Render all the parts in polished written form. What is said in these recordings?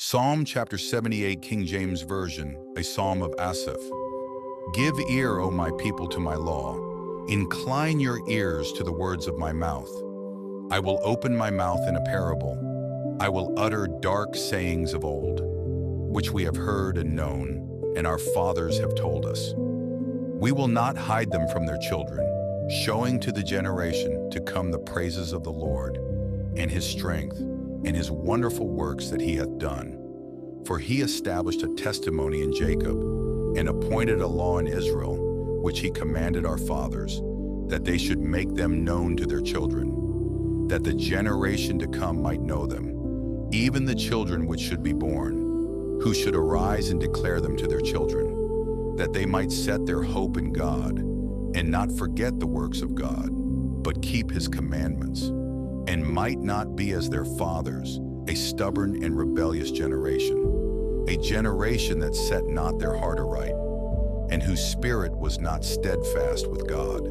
Psalm chapter 78, King James Version, a psalm of Asaph. Give ear, O my people, to my law. Incline your ears to the words of my mouth. I will open my mouth in a parable. I will utter dark sayings of old, which we have heard and known, and our fathers have told us. We will not hide them from their children, showing to the generation to come the praises of the Lord, and his strength, and his wonderful works that he hath done. For he established a testimony in Jacob, and appointed a law in Israel, which he commanded our fathers, that they should make them known to their children, that the generation to come might know them, even the children which should be born, who should arise and declare them to their children, that they might set their hope in God, and not forget the works of God, but keep his commandments, and might not be as their fathers, a stubborn and rebellious generation, a generation that set not their heart aright, and whose spirit was not steadfast with God.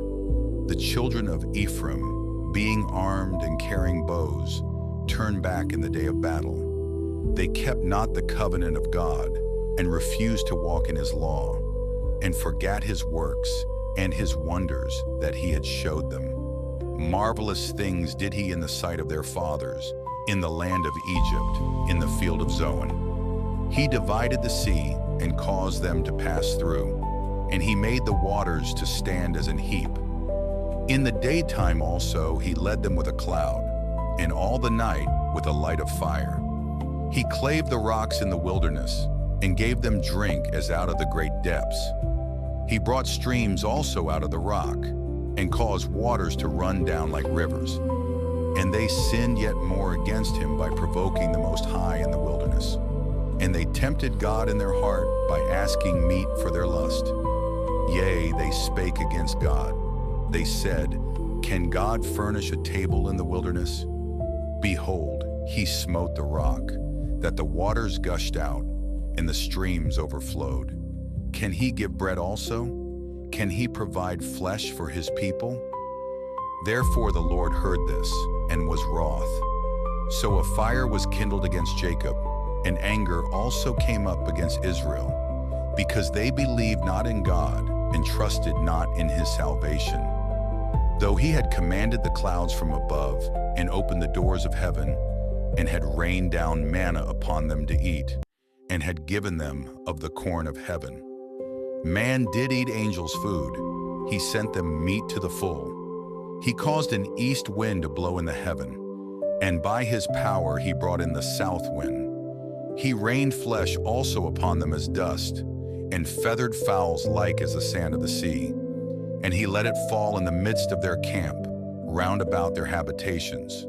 The children of Ephraim, being armed and carrying bows, turned back in the day of battle. They kept not the covenant of God, and refused to walk in his law, and forgat his works and his wonders that he had showed them. Marvelous things did he in the sight of their fathers, in the land of Egypt, in the field of Zoan. He divided the sea and caused them to pass through, and he made the waters to stand as an heap. In the daytime also he led them with a cloud, and all the night with a light of fire. He clave the rocks in the wilderness, and gave them drink as out of the great depths. He brought streams also out of the rock, and caused waters to run down like rivers. And they sinned yet more against him by provoking the Most High in the wilderness. And they tempted God in their heart by asking meat for their lust. Yea, they spake against God. They said, Can God furnish a table in the wilderness? Behold, he smote the rock, that the waters gushed out, and the streams overflowed. Can he give bread also? Can he provide flesh for his people? Therefore the Lord heard this, and was wroth. So a fire was kindled against Jacob, and anger also came up against Israel, because they believed not in God, and trusted not in his salvation. Though he had commanded the clouds from above, and opened the doors of heaven, and had rained down manna upon them to eat, and had given them of the corn of heaven. Man did eat angels' food. He sent them meat to the full. He caused an east wind to blow in the heaven, and by his power he brought in the south wind. He rained flesh also upon them as dust, and feathered fowls like as the sand of the sea. And he let it fall in the midst of their camp, round about their habitations.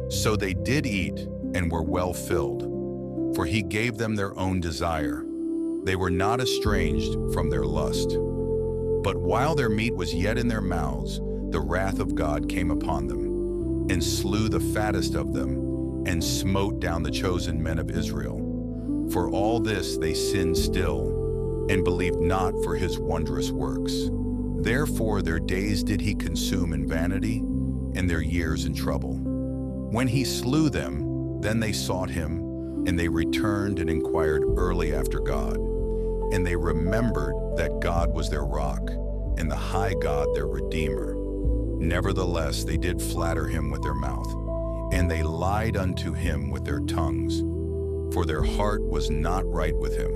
So they did eat, and were well filled, for he gave them their own desire. They were not estranged from their lust. But while their meat was yet in their mouths, the wrath of God came upon them, and slew the fattest of them, and smote down the chosen men of Israel. For all this they sinned still, and believed not for his wondrous works. Therefore their days did he consume in vanity, and their years in trouble. When he slew them, then they sought him, and they returned and inquired early after God. And they remembered that God was their rock, and the high God their Redeemer. Nevertheless they did flatter him with their mouth, and they lied unto him with their tongues. For their heart was not right with him,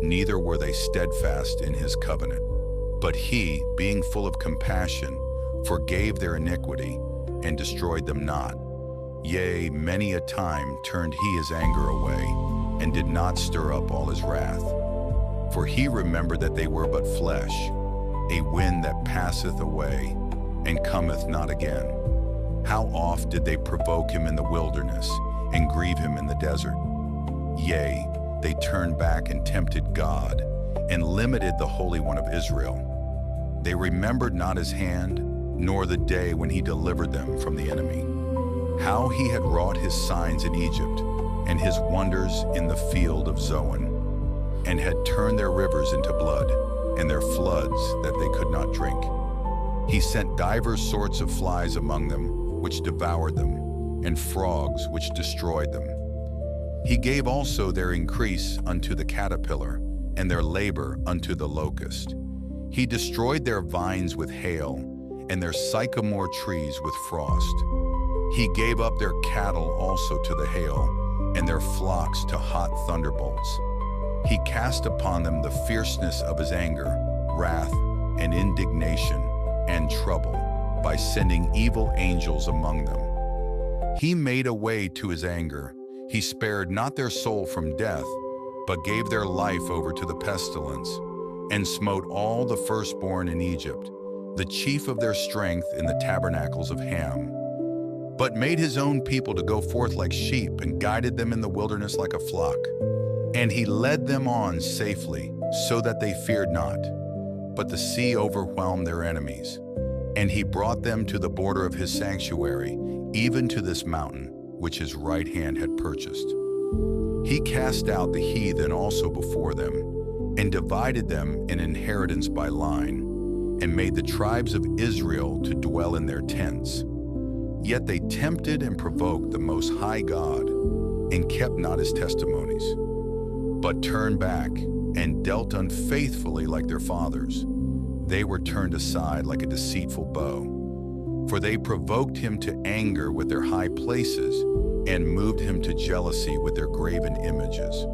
neither were they steadfast in his covenant. But he, being full of compassion, forgave their iniquity, and destroyed them not. Yea, many a time turned he his anger away, and did not stir up all his wrath. For he remembered that they were but flesh, a wind that passeth away, and cometh not again. How oft did they provoke him in the wilderness, and grieve him in the desert? Yea, they turned back and tempted God, and limited the Holy One of Israel. They remembered not his hand, nor the day when he delivered them from the enemy. How he had wrought his signs in Egypt, and his wonders in the field of Zoan, and had turned their rivers into blood, and their floods that they could not drink. He sent divers sorts of flies among them, which devoured them, and frogs which destroyed them. He gave also their increase unto the caterpillar, and their labor unto the locust. He destroyed their vines with hail, and their sycamore trees with frost. He gave up their cattle also to the hail, and their flocks to hot thunderbolts. He cast upon them the fierceness of his anger, wrath, and indignation, and trouble, by sending evil angels among them. He made a way to his anger. He spared not their soul from death, but gave their life over to the pestilence, and smote all the firstborn in Egypt, the chief of their strength in the tabernacles of Ham. But made his own people to go forth like sheep, and guided them in the wilderness like a flock. And he led them on safely, so that they feared not. But the sea overwhelmed their enemies. And he brought them to the border of his sanctuary, even to this mountain, which his right hand had purchased. He cast out the heathen also before them, and divided them an inheritance by line, and made the tribes of Israel to dwell in their tents. Yet they tempted and provoked the Most High God, and kept not his testimonies, but turned back, and dealt unfaithfully like their fathers. They were turned aside like a deceitful bow. For they provoked him to anger with their high places, and moved him to jealousy with their graven images.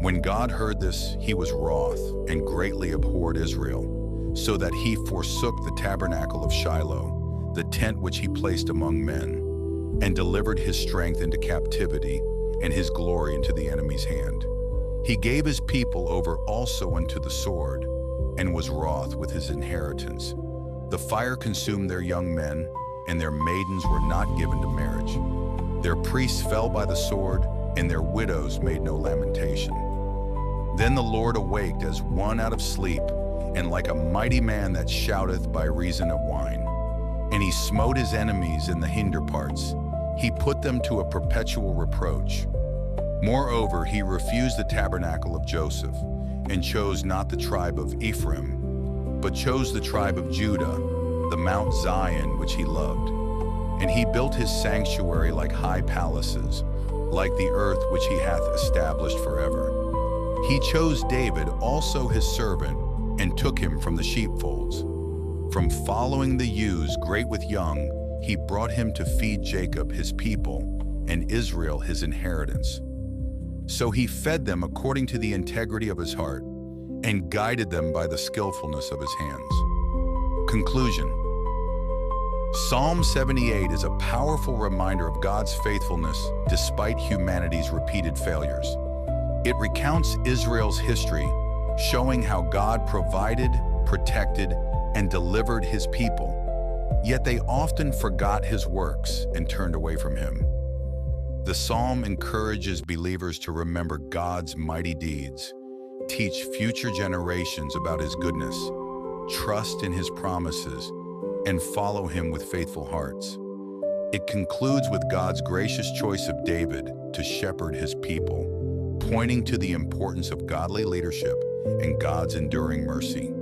When God heard this, he was wroth, and greatly abhorred Israel, so that he forsook the tabernacle of Shiloh, the tent which he placed among men, and delivered his strength into captivity, and his glory into the enemy's hand. He gave his people over also unto the sword, and was wroth with his inheritance. The fire consumed their young men, and their maidens were not given to marriage. Their priests fell by the sword, and their widows made no lamentation. Then the Lord awaked as one out of sleep, and like a mighty man that shouteth by reason of wine. And he smote his enemies in the hinder parts. He put them to a perpetual reproach. Moreover, he refused the tabernacle of Joseph, and chose not the tribe of Ephraim, but chose the tribe of Judah, the Mount Zion which he loved. And he built his sanctuary like high palaces, like the earth which he hath established forever. He chose David also his servant, and took him from the sheepfolds. From following the ewes great with young, he brought him to feed Jacob his people, and Israel his inheritance. So he fed them according to the integrity of his heart, and guided them by the skillfulness of his hands. Conclusion. Psalm 78 is a powerful reminder of God's faithfulness despite humanity's repeated failures. It recounts Israel's history, showing how God provided, protected, and delivered his people, yet they often forgot his works and turned away from him. The psalm encourages believers to remember God's mighty deeds, teach future generations about his goodness, trust in his promises, and follow him with faithful hearts. It concludes with God's gracious choice of David to shepherd his people, pointing to the importance of godly leadership and God's enduring mercy.